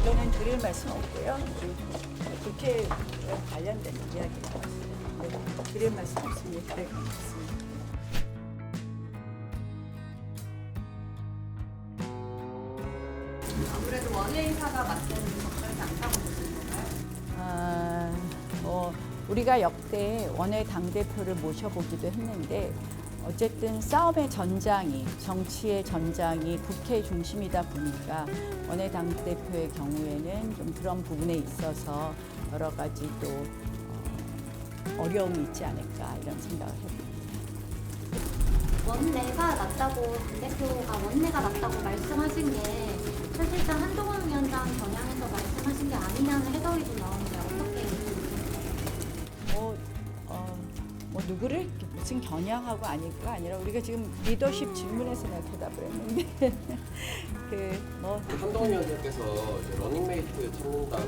저는 드릴 말씀 없고요. 우리 국회 관련된 이야기 나왔어요. 네, 드릴 말씀 없습니다. 네, 고맙습니다. 아무래도 원외인사가 맡는 적절하지 않다고 보시는 건가요? 우리가 역대 원외 당대표를 모셔보기도 했는데 어쨌든 싸움의 전장이, 정치의 전장이 국회 중심이다 보니까 원외 당대표의 경우에는 좀 그런 부분에 있어서 여러 가지 또 어려움이 있지 않을까 이런 생각을 해봅니다. 원내가 낫다고 당대표가 원내가 낫다고 말씀하신 게 사실상 한동훈 위원장 겨냥해서 말씀하신 게 아니냐는 해석이 좀 나오는데 어떻게 누구를 무슨 겨냥하고 아닐까 아니라 우리가 지금 리더십 질문에서 내가 대답을 했는데 한동훈 위원장께서 이제 러닝메이트 찾는다고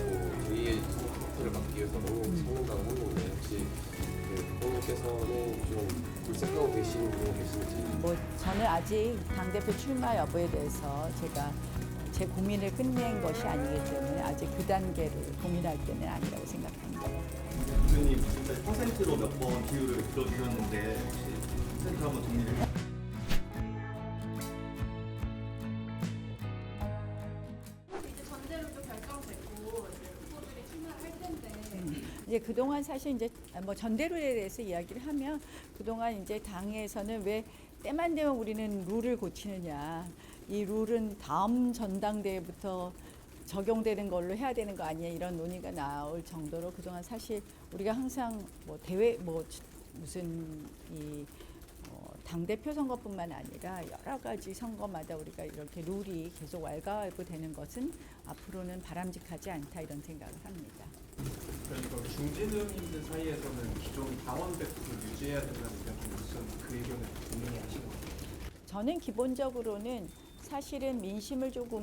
V의 선거를 막기 위해서 러닝메이트 찾는다고 했는데 혹시 부모님께서는 좀 물색하고 계시는 분이 계신지? 저는 아직 당대표 출마 여부에 대해서 제가 제 고민을 끝낸 것이 아니기 때문에 아직 그 단계를 고민할 때는 아니라고 생각합니다. 교수님 지금까지 퍼센트로 몇 번 비율을 들어주셨는데 혹시 퍼센트 한번 정리를 이제 전제로도 결정됐고 이제 후보들이 출마를 할 텐데 이제 그동안 사실 이제 전대룰에 대해서 이야기를 하면 그동안 이제 당에서는 왜 때만 되면 우리는 룰을 고치느냐. 이 룰은 다음 전당대회부터 적용되는 걸로 해야 되는 거 아니냐 이런 논의가 나올 정도로 그동안 사실 우리가 항상 무슨 당대표 선거뿐만 아니라 여러 가지 선거마다 우리가 이렇게 룰이 계속 왈가왈부되는 것은 앞으로는 바람직하지 않다 이런 생각을 합니다. 그러니까 중진 의원님들 사이에서는 기존 당원 배포를 유지해야 된다는 의견이 좀 있었는데 그 의견을 동의하시는 건가요? 저는 기본적으로는 사실은 민심을 조금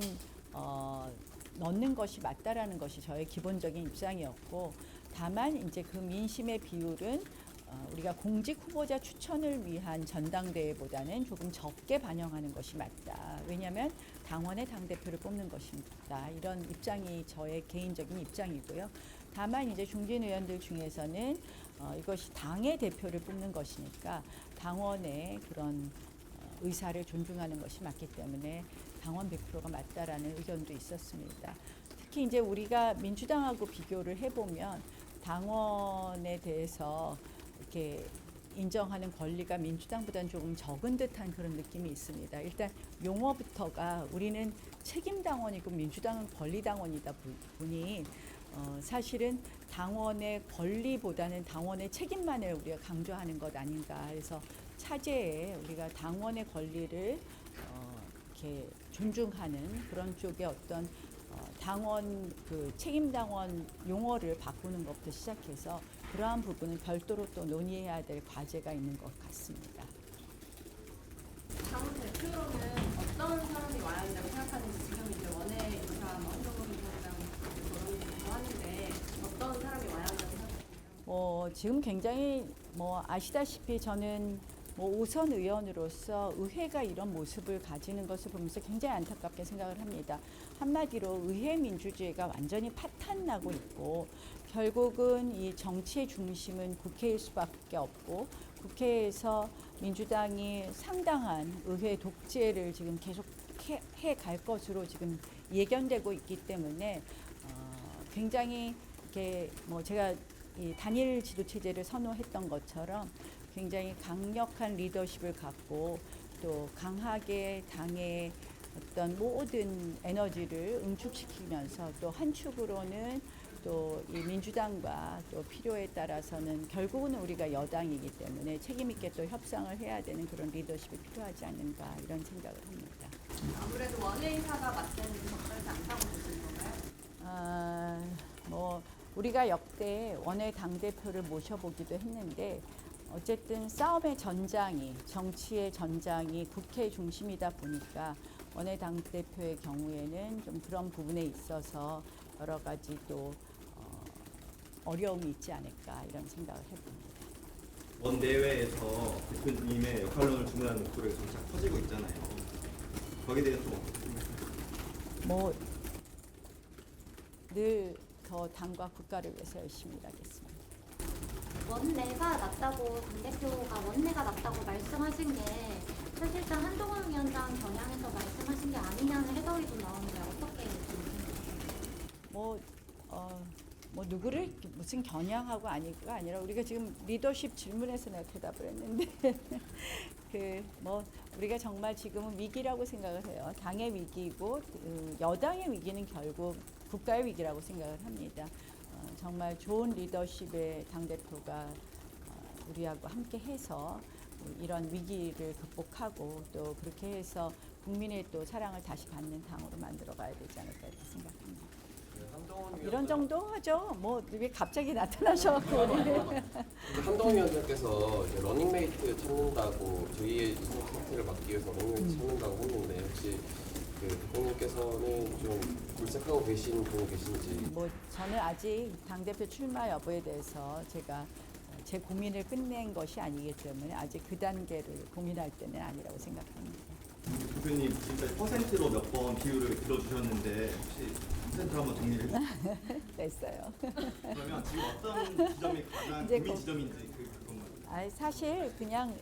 넣는 것이 맞다라는 것이 저의 기본적인 입장이었고 다만 이제 그 민심의 비율은 우리가 공직 후보자 추천을 위한 전당대회보다는 조금 적게 반영하는 것이 맞다. 왜냐하면 당원의 당대표를 뽑는 것입니다. 이런 입장이 저의 개인적인 입장이고요. 다만 이제 중진 의원들 중에서는 이것이 당의 대표를 뽑는 것이니까 당원의 그런 의사를 존중하는 것이 맞기 때문에 당원 100%가 맞다라는 의견도 있었습니다. 특히 이제 우리가 민주당하고 비교를 해보면 당원에 대해서 이렇게 인정하는 권리가 민주당보다는 조금 적은 듯한 그런 느낌이 있습니다. 일단 용어부터가 우리는 책임당원이고 민주당은 권리당원이다 보니 사실은 당원의 권리보다는 당원의 책임만을 우리가 강조하는 것 아닌가 해서 차제에 우리가 당원의 권리를 이렇게 존중하는 그런 쪽의 어떤 당원 그 책임당원 용어를 바꾸는 것부터 시작해서 그러한 부분은 별도로 또 논의해야 될 과제가 있는 것 같습니다. 당원 대표로는 어떤 사람이 와야 한다고 생각하는지 지금 이제 원외인사 한동훈 위원장 거론이 되고 하는데 어떤 사람이 와야 한다고 생각하세요? 지금 굉장히 아시다시피 저는 오선 의원으로서 의회가 이런 모습을 가지는 것을 보면서 굉장히 안타깝게 생각을 합니다. 한마디로 의회 민주주의가 완전히 파탄나고 있고 결국은 이 정치의 중심은 국회일 수밖에 없고 국회에서 민주당이 상당한 의회 독재를 지금 계속 해 갈 것으로 지금 예견되고 있기 때문에 굉장히 이렇게 제가 이 단일 지도 체제를 선호했던 것처럼 굉장히 강력한 리더십을 갖고 또 강하게 당의 어떤 모든 에너지를 응축시키면서 또 한 축으로는 또 이 민주당과 또 필요에 따라서는 결국은 우리가 여당이기 때문에 책임 있게 또 협상을 해야 되는 그런 리더십이 필요하지 않는가 이런 생각을 합니다. 아무래도 원외인사가 맡는 적절하지 않다고 보시는 건가요? 우리가 역대 원외 당대표를 모셔보기도 했는데 어쨌든 싸움의 전장이, 정치의 전장이 국회 중심이다 보니까 원외 당대표의 경우에는 좀 그런 부분에 있어서 여러 가지 또 어려움이 있지 않을까 이런 생각을 해봅니다. 원내외에서 대표님의 역할론을 주문하는 목소리가 점차 커지고 있잖아요. 거기에 대해서 좀 어떻게 생각하세요? 늘 더 당과 국가를 위해서 열심히 일하겠습니다. 원내가 낫다고 당 대표가 원내가 낫다고 말씀하신 게 사실상 한동훈 위원장 겨냥해서 말씀하신 게 아니냐는 해석이 좀 나오는데 어떻게 좀 뭐 누구를 무슨 겨냥하고 아니가 아니라 우리가 지금 리더십 질문에서 내가 대답을 했는데 우리가 정말 지금은 위기라고 생각을 해요. 당의 위기고 여당의 위기는 결국 국가의 위기라고 생각을 합니다. 정말 좋은 리더십의 당대표가 우리하고 함께 해서 이런 위기를 극복하고 또 그렇게 해서 국민의 또 사랑을 다시 받는 당으로 만들어 가야 되지 않을까 이렇게 생각합니다. 이런 정도 하죠. 뭐 왜 갑자기 나타나셔갖고 우리를. 한동훈 위원장께서 이제 러닝메이트 찾는다고 저희의 사태를 막기 위해서 러닝메이트 찾는다고 했는데 혹시 그 대통령께서는 좀 물색하고 계신 분이 계신지. 뭐 저는 아직 당대표 출마 여부에 대해서 제가 제 고민을 끝낸 것이 아니기 때문에 아직 그 단계를 고민할 때는 아니라고 생각합니다. 대표님 지금까지 퍼센트로 몇 번 비율을 들어주셨는데 혹시 퍼센트 한번 정리를 해주세요. 됐어요. 그러면 지금 어떤 지점이 가장 이제 고민 지점인지 그것만. 사실 그냥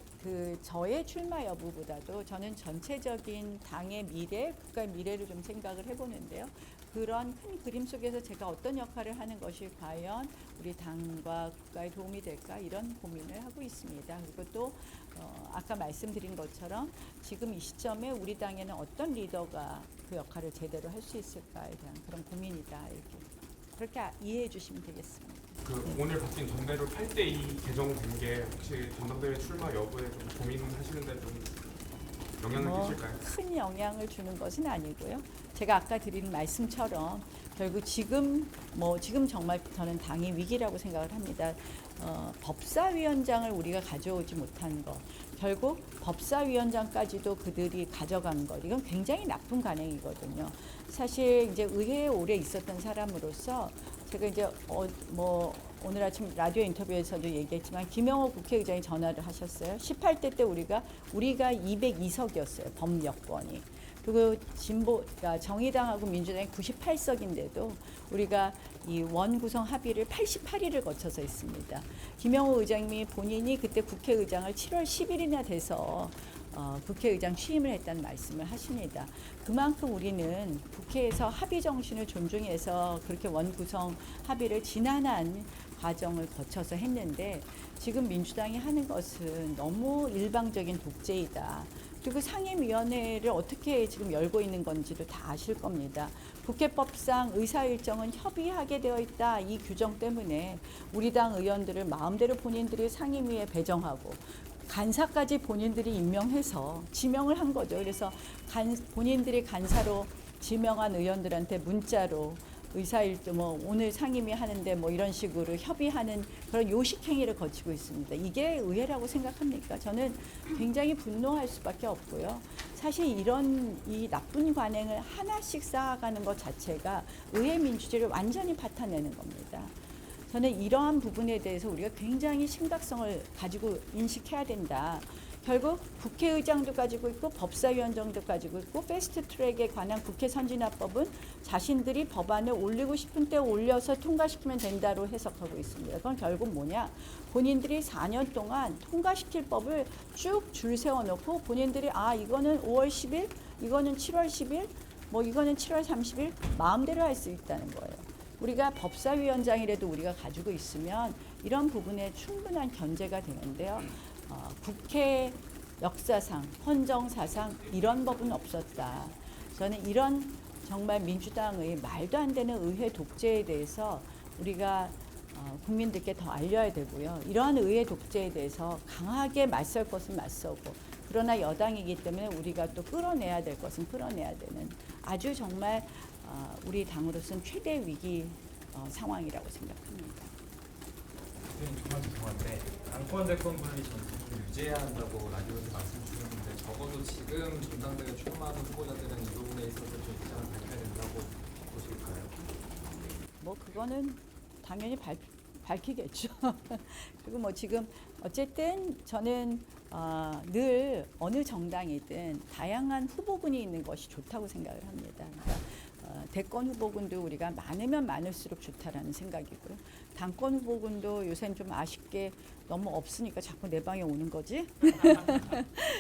저의 출마 여부보다도 저는 전체적인 당의 미래, 국가의 미래를 좀 생각을 해보는데요. 그런 큰 그림 속에서 제가 어떤 역할을 하는 것이 과연 우리 당과 국가에 도움이 될까 이런 고민을 하고 있습니다. 그리고 또 아까 말씀드린 것처럼 지금 이 시점에 우리 당에는 어떤 리더가 그 역할을 제대로 할 수 있을까에 대한 그런 고민이다 이렇게 그렇게 이해해 주시면 되겠습니다. 오늘 바뀐 전대로 8대2 개정된 게 혹시 전당대회 출마 여부에 좀 고민하시는데 좀 영향을 끼칠까요? 큰 영향을 주는 것은 아니고요. 제가 아까 드린 말씀처럼 결국 지금 정말 저는 당의 위기라고 생각을 합니다. 법사위원장을 우리가 가져오지 못한 것, 결국 법사위원장까지도 그들이 가져간 것, 이건 굉장히 나쁜 관행이거든요. 사실 이제 의회에 오래 있었던 사람으로서 제가 이제 오늘 아침 라디오 인터뷰에서도 얘기했지만 김영호 국회의장이 전화를 하셨어요. 18대 때 우리가 202석이었어요. 범여권이. 그리고 그러니까 정의당하고 민주당이 98석인데도 우리가 이 원구성 합의를 88일을 거쳐서 있습니다. 김영호 의장님이 본인이 그때 국회의장을 7월 10일이나 돼서 국회의장 취임을 했다는 말씀을 하십니다. 그만큼 우리는 국회에서 합의 정신을 존중해서 그렇게 원구성 합의를 지난한 과정을 거쳐서 했는데 지금 민주당이 하는 것은 너무 일방적인 독재이다. 그리고 상임위원회를 어떻게 지금 열고 있는 건지도 다 아실 겁니다. 국회법상 의사일정은 협의하게 되어 있다. 이 규정 때문에 우리 당 의원들을 마음대로 본인들이 상임위에 배정하고 간사까지 본인들이 임명해서 지명을 한 거죠. 그래서 본인들이 간사로 지명한 의원들한테 문자로 의사일정 오늘 상임위 하는데 이런 식으로 협의하는 그런 요식행위를 거치고 있습니다. 이게 의회라고 생각합니까? 저는 굉장히 분노할 수밖에 없고요. 사실 이 나쁜 관행을 하나씩 쌓아가는 것 자체가 의회 민주주의를 완전히 파탄내는 겁니다. 저는 이러한 부분에 대해서 우리가 굉장히 심각성을 가지고 인식해야 된다. 결국 국회의장도 가지고 있고 법사위원장도 가지고 있고 패스트트랙에 관한 국회 선진화법은 자신들이 법안을 올리고 싶은 때 올려서 통과시키면 된다로 해석하고 있습니다. 그건 결국 뭐냐? 본인들이 4년 동안 통과시킬 법을 쭉 줄 세워놓고 본인들이 이거는 5월 10일, 이거는 7월 10일, 이거는 7월 30일 마음대로 할 수 있다는 거예요. 우리가 법사위원장이라도 우리가 가지고 있으면 이런 부분에 충분한 견제가 되는데요. 국회 역사상, 헌정사상 이런 법은 없었다. 저는 이런 정말 민주당의 말도 안 되는 의회 독재에 대해서 우리가 국민들께 더 알려야 되고요. 이러한 의회 독재에 대해서 강하게 맞설 것은 맞서고 그러나 여당이기 때문에 우리가 또 끌어내야 될 것은 끌어내야 되는 아주 정말 우리 당으로서는 최대 위기 상황이라고 생각합니다. 대표님 정말 죄송한데 당권 대권 분리 전통을 유지해야 한다고 라디오에서 말씀 주셨는데 적어도 지금 전당대회 출마하는 후보자들은 이 부분에 있어서 좀 입장을 밝혀야 된다고 보실까요? 그거는 당연히 밝히겠죠. 그리고 지금 어쨌든 저는 늘 어느 정당이든 다양한 후보군이 있는 것이 좋다고 생각을 합니다. 그러니까 대권 후보군도 우리가 많으면 많을수록 좋다라는 생각이고요. 당권 후보군도 요새는 좀 아쉽게 너무 없으니까 자꾸 내 방에 오는 거지.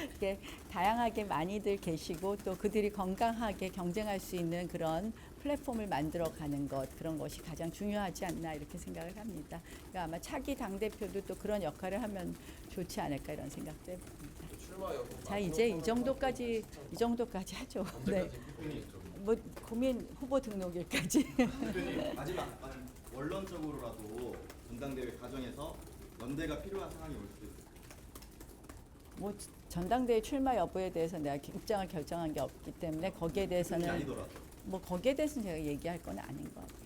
이렇게 다양하게 많이들 계시고 또 그들이 건강하게 경쟁할 수 있는 그런 플랫폼을 만들어가는 것, 그런 것이 가장 중요하지 않나 이렇게 생각을 합니다. 그러니까 아마 차기 당대표도 또 그런 역할을 하면 좋지 않을까 이런 생각도 해봅니다. 출마 여부 자, 이제 이 정도까지 하죠. 네. 언제까지 고민이 있죠? 뭐 고민 후보 등록일까지. 대표님 마지막 원론적으로라도 전당대회 과정에서 연대가 필요한 상황이 올 수도 있어요. 뭐 전당대회 출마 여부에 대해서 내가 입장을 결정한 게 없기 때문에 거기에 그게 대해서는 아니더라도. 뭐 거기에 대해서는 제가 얘기할 건 아닌 것 같고.